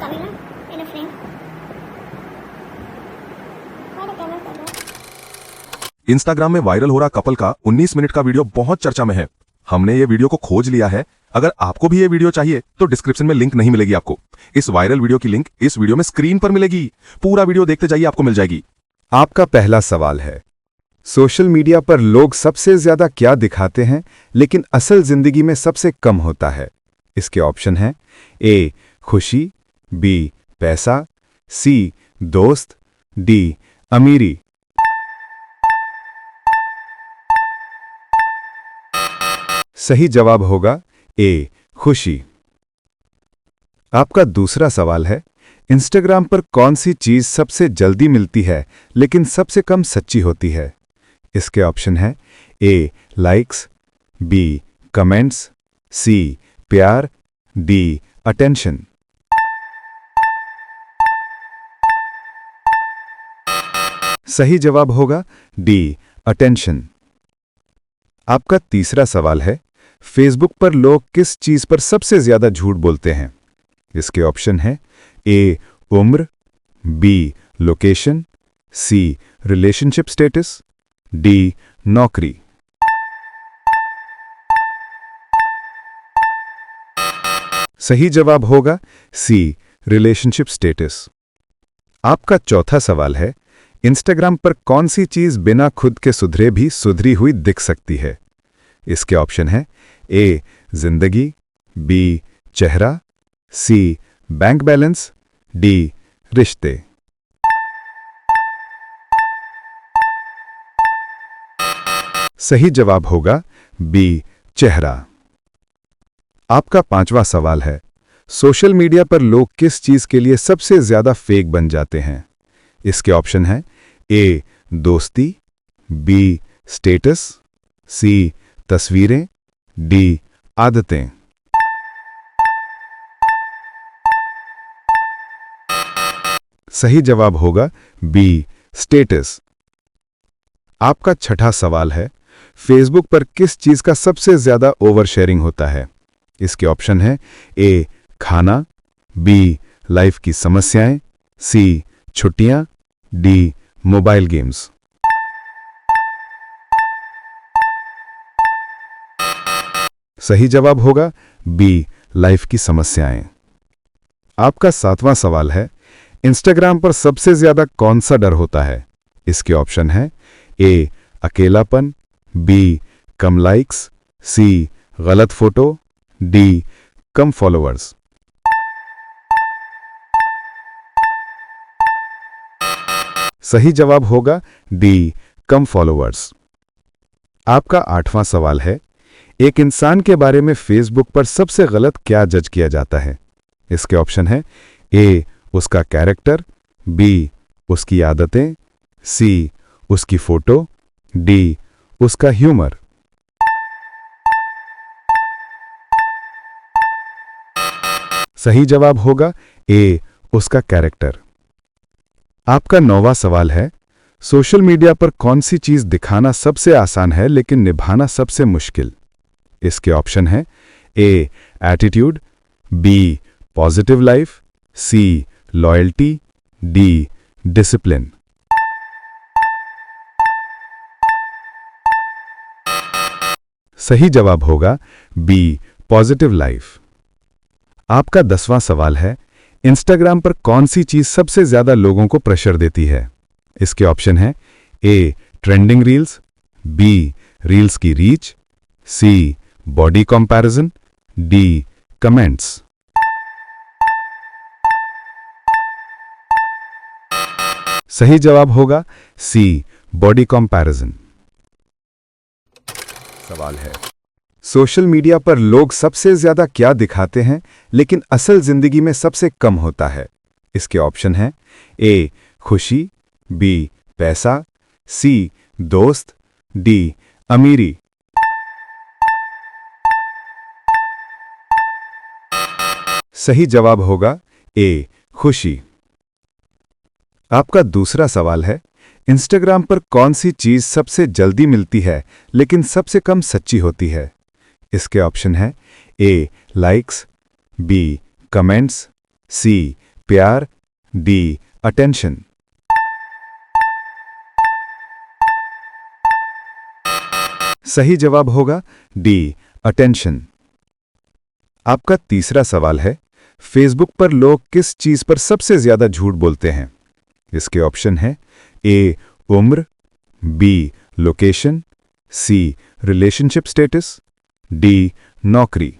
Kamila and a friend. What a camera कर रहा है? इंस्टाग्राम में वायरल हो रहा कपल का 19 मिनट का वीडियो बहुत चर्चा में है। हमने ये वीडियो को खोज लिया है। अगर आपको भी ये वीडियो चाहिए तो डिस्क्रिप्शन में लिंक नहीं मिलेगी आपको। इस वायरल वीडियो की लिंक इस वीडियो में स्क्रीन पर मिलेगी। पूरा वीडियो देखते जाइए, आपको मिल जाएगी। आपका पहला सवाल है, सोशल मीडिया पर लोग सबसे ज्यादा क्या दिखाते हैं लेकिन असल जिंदगी में सबसे कम होता है? इसके ऑप्शन हैं ए खुशी, बी पैसा, सी दोस्त, डी अमीरी। सही जवाब होगा ए खुशी। आपका दूसरा सवाल है, इंस्टाग्राम पर कौन सी चीज सबसे जल्दी मिलती है लेकिन सबसे कम सच्ची होती है? इसके ऑप्शन है ए लाइक्स, बी कमेंट्स, सी प्यार, डी अटेंशन। सही जवाब होगा डी अटेंशन। आपका तीसरा सवाल है, फेसबुक पर लोग किस चीज पर सबसे ज्यादा झूठ बोलते हैं? इसके ऑप्शन है ए उम्र, B location, C relationship status, D नौकरी। सही जवाब होगा सी रिलेशनशिप स्टेटस। आपका चौथा सवाल है, इंस्टाग्राम पर कौन सी चीज बिना खुद के सुधरे भी सुधरी हुई दिख सकती है? इसके ऑप्शन है ए जिंदगी, बी चेहरा, सी बैंक बैलेंस, डी रिश्ते। सही जवाब होगा बी चेहरा। आपका पांचवा सवाल है, सोशल मीडिया पर लोग किस चीज के लिए सबसे ज्यादा फेक बन जाते हैं? इसके ऑप्शन है ए दोस्ती, बी स्टेटस, सी तस्वीरें, डी आदतें। सही जवाब होगा बी स्टेटस। आपका छठा सवाल है, फेसबुक पर किस चीज का सबसे ज्यादा ओवर शेयरिंग होता है? इसके ऑप्शन है ए खाना, बी लाइफ की समस्याएं, सी छुट्टियां, डी मोबाइल गेम्स। सही जवाब होगा बी लाइफ की समस्याएं। आपका सातवां सवाल है, इंस्टाग्राम पर सबसे ज्यादा कौन सा डर होता है? इसके ऑप्शन है ए अकेलापन, बी कम लाइक्स, सी गलत फोटो, डी कम फॉलोअर्स। सही जवाब होगा डी कम फॉलोअर्स। आपका आठवां सवाल है, एक इंसान के बारे में फेसबुक पर सबसे गलत क्या जज किया जाता है? इसके ऑप्शन है ए उसका कैरेक्टर, बी उसकी आदतें, सी उसकी फोटो, डी उसका ह्यूमर। सही जवाब होगा ए उसका कैरेक्टर। आपका नौवां सवाल है, सोशल मीडिया पर कौन सी चीज दिखाना सबसे आसान है लेकिन निभाना सबसे मुश्किल? इसके ऑप्शन है ए एटीट्यूड, बी पॉजिटिव लाइफ, सी लॉयल्टी, डी डिसिप्लिन। सही जवाब होगा बी पॉजिटिव लाइफ। आपका 10वां सवाल है, इंस्टाग्राम पर कौन सी चीज सबसे ज्यादा लोगों को प्रेशर देती है? इसके ऑप्शन है ए ट्रेंडिंग रील्स, बी रील्स की रीच, सी बॉडी कंपैरिजन, डी कमेंट्स। सही जवाब होगा सी बॉडी कंपैरिजन। सवाल है, सोशल मीडिया पर लोग सबसे ज्यादा क्या दिखाते हैं लेकिन असल जिंदगी में सबसे कम होता है? इसके ऑप्शन है ए खुशी, बी पैसा, सी दोस्त, डी अमीरी। सही जवाब होगा ए खुशी। आपका दूसरा सवाल है, इंस्टाग्राम पर कौन सी चीज सबसे जल्दी मिलती है लेकिन सबसे कम सच्ची होती है? इसके ऑप्शन है ए लाइक्स, बी कमेंट्स, सी प्यार, डी अटेंशन। सही जवाब होगा डी अटेंशन। आपका तीसरा सवाल है, फेसबुक पर लोग किस चीज पर सबसे ज्यादा झूठ बोलते हैं? इसके ऑप्शन है ए उम्र, B location, C relationship status, D नौकरी।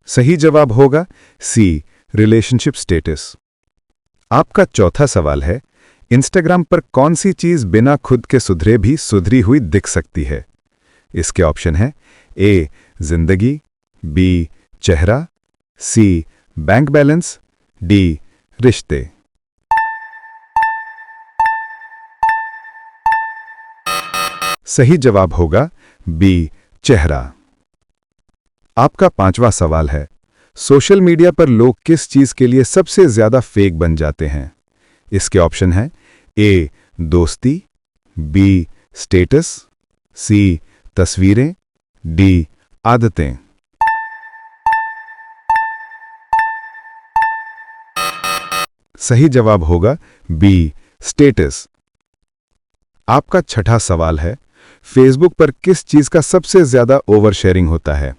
सही जवाब होगा सी रिलेशनशिप स्टेटस। आपका चौथा सवाल है, इंस्टाग्राम पर कौन सी चीज बिना खुद के सुधरे भी सुधरी हुई दिख सकती है? इसके ऑप्शन है ए जिंदगी, बी चेहरा, सी बैंक बैलेंस, डी रिश्ते। सही जवाब होगा बी चेहरा। आपका पांचवा सवाल है, सोशल मीडिया पर लोग किस चीज के लिए सबसे ज्यादा फेक बन जाते हैं? इसके ऑप्शन है ए दोस्ती, बी स्टेटस, सी तस्वीरें, डी आदतें। सही जवाब होगा बी स्टेटस। आपका छठा सवाल है, फेसबुक पर किस चीज का सबसे ज्यादा ओवर शेयरिंग होता है?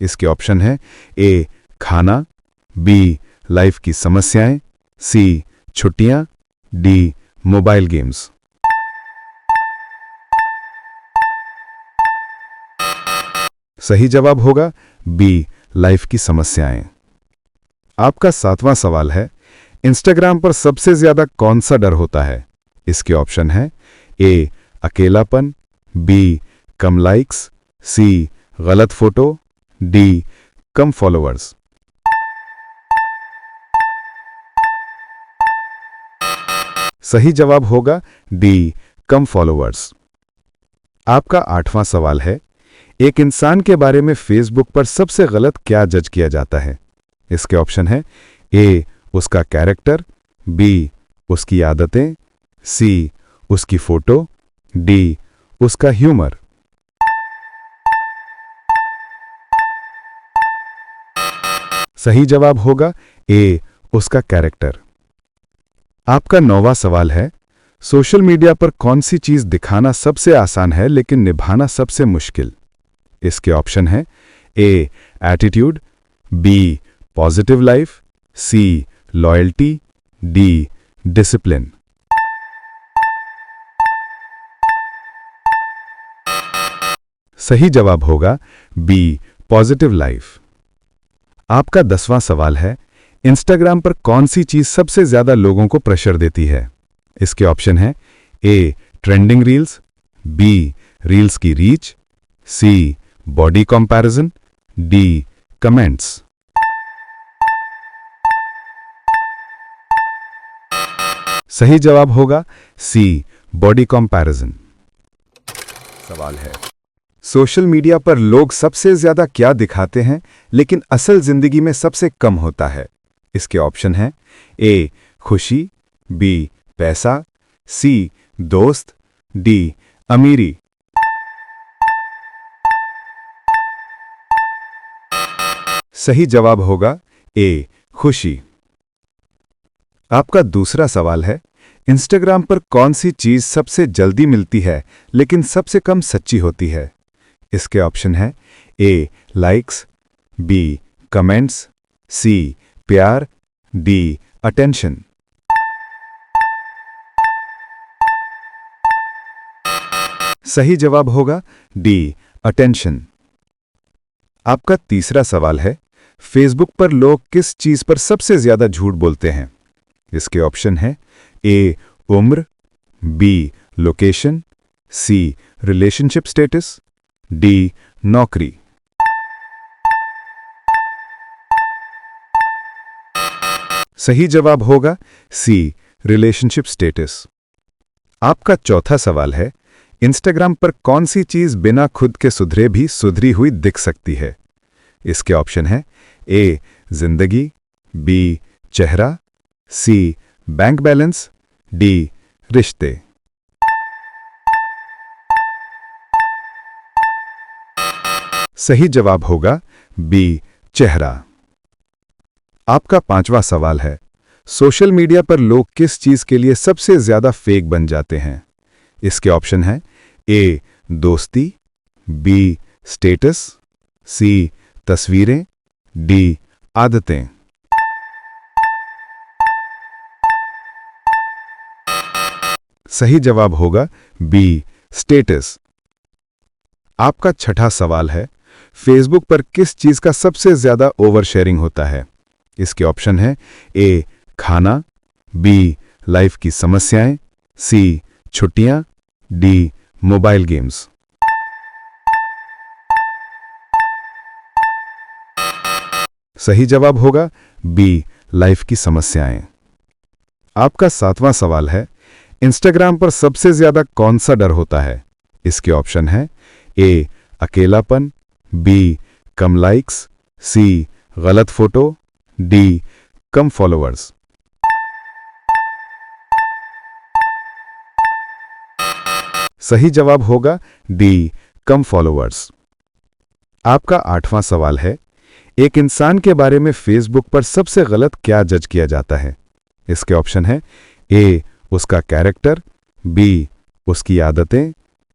इसके ऑप्शन है ए खाना, बी लाइफ की समस्याएं, सी छुट्टियां, डी मोबाइल गेम्स। सही जवाब होगा बी लाइफ की समस्याएं। आपका सातवां सवाल है, इंस्टाग्राम पर सबसे ज्यादा कौन सा डर होता है? इसके ऑप्शन है ए अकेलापन, बी कम लाइक्स, सी गलत फोटो, डी कम फॉलोअर्स। सही जवाब होगा डी कम फॉलोअर्स। आपका आठवां सवाल है, एक इंसान के बारे में फेसबुक पर सबसे गलत क्या जज किया जाता है? इसके ऑप्शन है ए उसका कैरेक्टर, बी उसकी आदतें, सी उसकी फोटो, डी उसका ह्यूमर। सही जवाब होगा ए उसका कैरेक्टर। आपका नौवां सवाल है, सोशल मीडिया पर कौन सी चीज दिखाना सबसे आसान है लेकिन निभाना सबसे मुश्किल? इसके ऑप्शन है ए एटीट्यूड, बी पॉजिटिव लाइफ, सी लॉयल्टी, डी डिसिप्लिन। सही जवाब होगा बी पॉजिटिव लाइफ। आपका 10वां सवाल है, इंस्टाग्राम पर कौन सी चीज सबसे ज्यादा लोगों को प्रेशर देती है? इसके ऑप्शन है ए ट्रेंडिंग रील्स, बी रील्स की रीच, सी बॉडी कंपैरिजन, डी कमेंट्स। सही जवाब होगा सी बॉडी कंपैरिजन। सवाल है, सोशल मीडिया पर लोग सबसे ज्यादा क्या दिखाते हैं लेकिन असल जिंदगी में सबसे कम होता है? इसके ऑप्शन हैं ए खुशी, बी पैसा, सी दोस्त, डी अमीरी। सही जवाब होगा ए खुशी। आपका दूसरा सवाल है, इंस्टाग्राम पर कौन सी चीज सबसे जल्दी मिलती है लेकिन सबसे कम सच्ची होती है? इसके ऑप्शन है ए लाइक्स, बी कमेंट्स, सी प्यार, डी अटेंशन। सही जवाब होगा डी अटेंशन। आपका तीसरा सवाल है, फेसबुक पर लोग किस चीज पर सबसे ज्यादा झूठ बोलते हैं? इसके ऑप्शन है ए उम्र, B location, C relationship status, D नौकरी। सही जवाब होगा सी रिलेशनशिप स्टेटस। आपका चौथा सवाल है, इंस्टाग्राम पर कौन सी चीज बिना खुद के सुधरे भी सुधरी हुई दिख सकती है? इसके ऑप्शन है ए जिंदगी, बी चेहरा, सी बैंक बैलेंस, डी रिश्ते। सही जवाब होगा बी, चेहरा। आपका पांचवा सवाल है, सोशल मीडिया पर लोग किस चीज के लिए सबसे ज्यादा फेक बन जाते हैं? इसके ऑप्शन हैं ए, दोस्ती, बी, स्टेटस, सी, तस्वीरें, डी, आदतें। सही जवाब होगा बी, स्टेटस। आपका छठा सवाल है, फेसबुक पर किस चीज का सबसे ज्यादा ओवर शेयरिंग होता है? इसके ऑप्शन है ए, खाना, बी, लाइफ की समस्याएं, सी, छुट्टियां, डी, मोबाइल गेम्स। सही जवाब होगा बी, लाइफ की समस्याएं। आपका सातवां सवाल है, इंस्टाग्राम पर सबसे ज्यादा कौन सा डर होता है? इसके ऑप्शन है ए, अकेलापन, बी, कम लाइक्स, सी, गलत फोटो, डी, कम फॉलोअर्स। सही जवाब होगा डी, कम फॉलोअर्स। आपका आठवां सवाल है, एक इंसान के बारे में फेसबुक पर सबसे गलत क्या जज किया जाता है? इसके ऑप्शन है ए, उसका कैरेक्टर, बी, उसकी आदतें,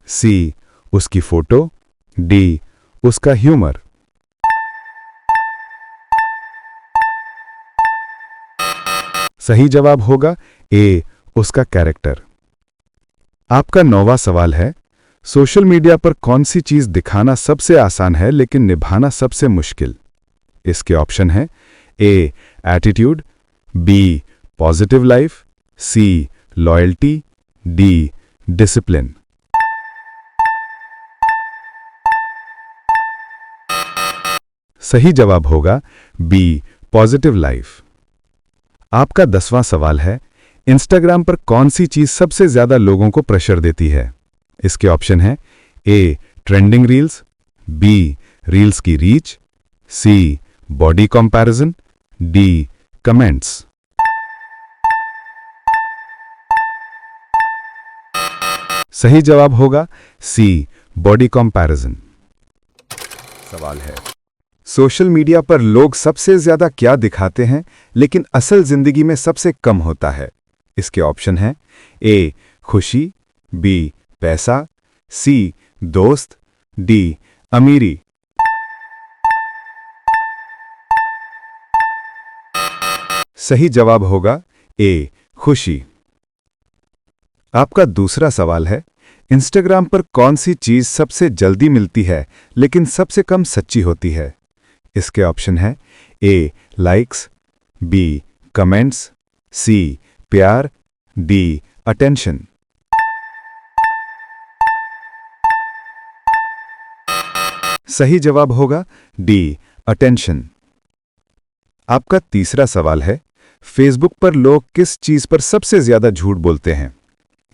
सी, उसकी फोटो, डी, उसका ह्यूमर। सही जवाब होगा ए, उसका कैरेक्टर। आपका नौवां सवाल है, सोशल मीडिया पर कौन सी चीज दिखाना सबसे आसान है लेकिन निभाना सबसे मुश्किल? इसके ऑप्शन है ए, एटीट्यूड, बी, पॉजिटिव लाइफ, सी, लॉयल्टी, डी, डिसिप्लिन। सही जवाब होगा बी, पॉजिटिव लाइफ। आपका 10वां सवाल है, इंस्टाग्राम पर कौन सी चीज सबसे ज्यादा लोगों को प्रेशर देती है? इसके ऑप्शन है ए, ट्रेंडिंग रील्स, बी, रील्स की रीच, सी, बॉडी कंपैरिजन, डी, कमेंट्स। सही जवाब होगा सी, बॉडी कंपैरिजन। सवाल है, सोशल मीडिया पर लोग सबसे ज्यादा क्या दिखाते हैं लेकिन असल जिंदगी में सबसे कम होता है? इसके ऑप्शन हैं ए, खुशी, बी, पैसा, सी, दोस्त, डी, अमीरी। सही जवाब होगा ए, खुशी। आपका दूसरा सवाल है, इंस्टाग्राम पर कौन सी चीज सबसे जल्दी मिलती है लेकिन सबसे कम सच्ची होती है? इसके ऑप्शन है ए, लाइक्स, बी, कमेंट्स, सी, प्यार, डी, अटेंशन। सही जवाब होगा डी, अटेंशन। आपका तीसरा सवाल है, फेसबुक पर लोग किस चीज पर सबसे ज्यादा झूठ बोलते हैं?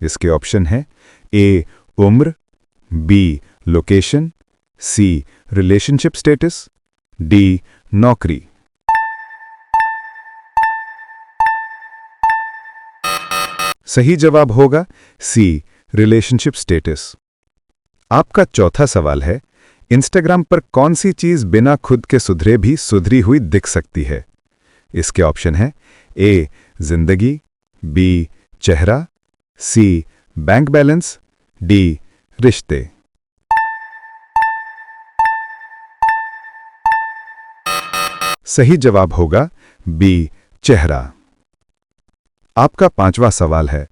इसके ऑप्शन है ए, उम्र, B, location, C, relationship status, D, नौकरी। सही जवाब होगा सी, रिलेशनशिप स्टेटस। आपका चौथा सवाल है, इंस्टाग्राम पर कौन सी चीज बिना खुद के सुधरे भी सुधरी हुई दिख सकती है? इसके ऑप्शन है ए, जिंदगी, बी, चेहरा, सी, बैंक बैलेंस, डी, रिश्ते। सही जवाब होगा बी, चेहरा। आपका पांचवा सवाल है,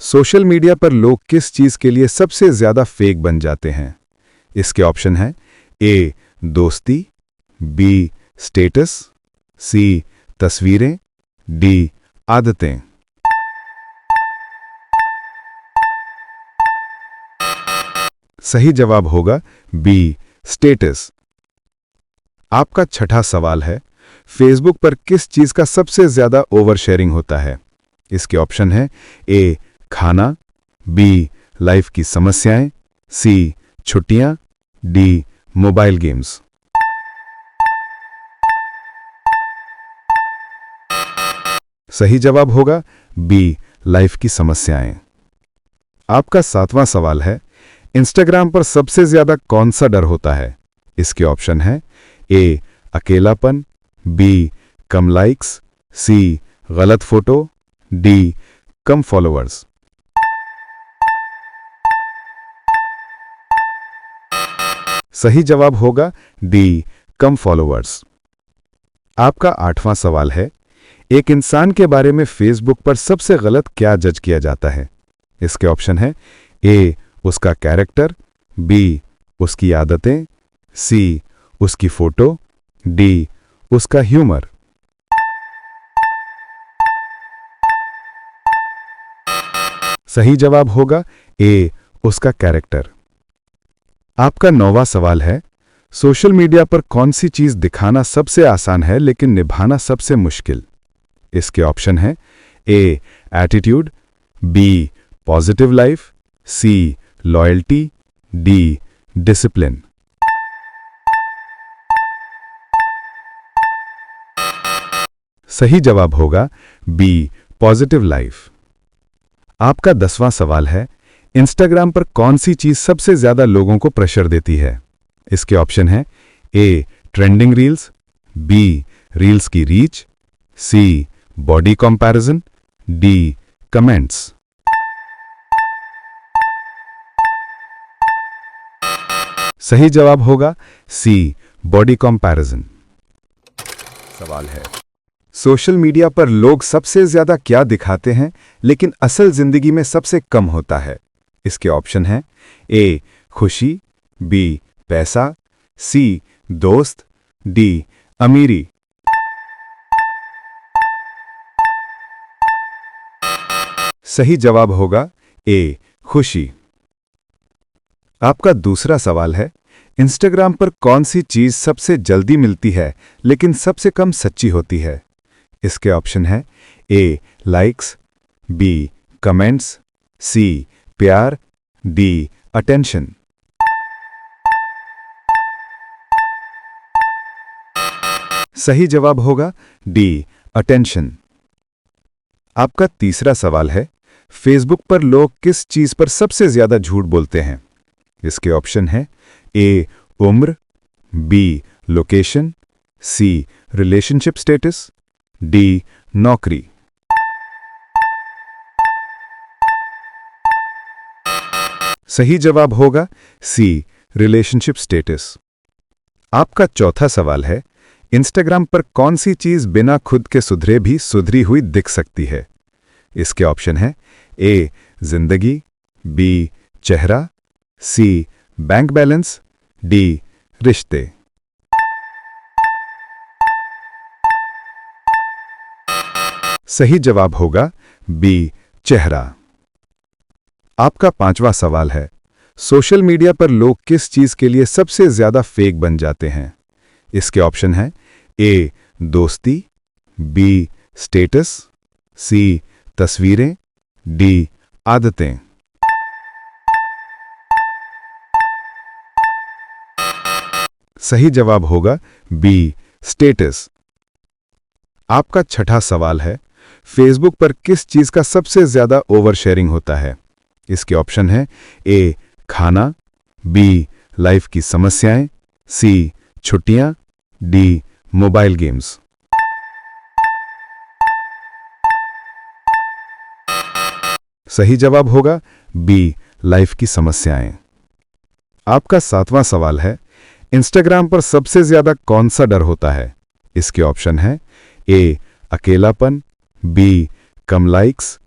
सोशल मीडिया पर लोग किस चीज के लिए सबसे ज्यादा फेक बन जाते हैं? इसके ऑप्शन है ए, दोस्ती, बी, स्टेटस, सी, तस्वीरें, डी, आदतें। सही जवाब होगा बी, स्टेटस। आपका छठा सवाल है, फेसबुक पर किस चीज का सबसे ज्यादा ओवर शेयरिंग होता है? इसके ऑप्शन है ए, खाना, बी, लाइफ की समस्याएं, सी, छुट्टियां, डी, मोबाइल गेम्स। सही जवाब होगा बी, लाइफ की समस्याएं। आपका सातवां सवाल है, इंस्टाग्राम पर सबसे ज्यादा कौन सा डर होता है? इसके ऑप्शन है ए अकेलापन, बी कम लाइक्स, सी गलत फोटो, डी कम फॉलोअर्स। सही जवाब होगा डी कम फॉलोअर्स। आपका 8वां सवाल है, एक इंसान के बारे में फेसबुक पर सबसे गलत क्या जज किया जाता है? इसके ऑप्शन है ए उसका कैरेक्टर, बी उसकी आदतें, सी उसकी फोटो, डी उसका ह्यूमर। सही जवाब होगा ए उसका कैरेक्टर। आपका 9वां सवाल है, सोशल मीडिया पर कौन सी चीज दिखाना सबसे आसान है लेकिन निभाना सबसे मुश्किल? इसके ऑप्शन है ए एटीट्यूड, बी पॉजिटिव लाइफ, सी लॉयल्टी, डी डिसिप्लिन। सही जवाब होगा बी पॉजिटिव लाइफ। आपका 10वां सवाल है, इंस्टाग्राम पर कौन सी चीज सबसे ज्यादा लोगों को प्रेशर देती है? इसके ऑप्शन है ए ट्रेंडिंग रील्स, बी रील्स की रीच, सी बॉडी कंपैरिजन, डी कमेंट्स। सही जवाब होगा सी बॉडी कंपैरिजन। सवाल है, सोशल मीडिया पर लोग सबसे ज्यादा क्या दिखाते हैं लेकिन असल जिंदगी में सबसे कम होता है? इसके ऑप्शन है ए खुशी, बी पैसा, सी दोस्त, डी अमीरी। सही जवाब होगा ए खुशी। आपका दूसरा सवाल है, इंस्टाग्राम पर कौन सी चीज सबसे जल्दी मिलती है लेकिन सबसे कम सच्ची होती है? इसके ऑप्शन है ए लाइक्स, बी कमेंट्स, सी प्यार, डी अटेंशन। सही जवाब होगा डी अटेंशन। आपका तीसरा सवाल है, फेसबुक पर लोग किस चीज पर सबसे ज्यादा झूठ बोलते हैं? इसके ऑप्शन है ए उम्र, B location, C relationship status, D नौकरी। सही जवाब होगा सी रिलेशनशिप स्टेटस। आपका चौथा सवाल है, इंस्टाग्राम पर कौन सी चीज बिना खुद के सुधरे भी सुधरी हुई दिख सकती है? इसके ऑप्शन है ए जिंदगी, बी चेहरा, सी बैंक बैलेंस, डी रिश्ते। सही जवाब होगा बी चेहरा। आपका 5वां सवाल है, सोशल मीडिया पर लोग किस चीज के लिए सबसे ज्यादा फेक बन जाते हैं? इसके ऑप्शन है ए दोस्ती, बी स्टेटस, सी तस्वीरें, डी आदतें। सही जवाब होगा बी स्टेटस। आपका 6ठा सवाल है, फेसबुक पर किस चीज का सबसे ज्यादा ओवर शेयरिंग होता है? इसके ऑप्शन है ए खाना, बी लाइफ की समस्याएं, सी छुट्टियां, डी मोबाइल गेम्स। सही जवाब होगा बी लाइफ की समस्याएं। आपका 7वां सवाल है, इंस्टाग्राम पर सबसे ज्यादा कौन सा डर होता है? इसके ऑप्शन है ए अकेलापन, बी कम लाइक्स,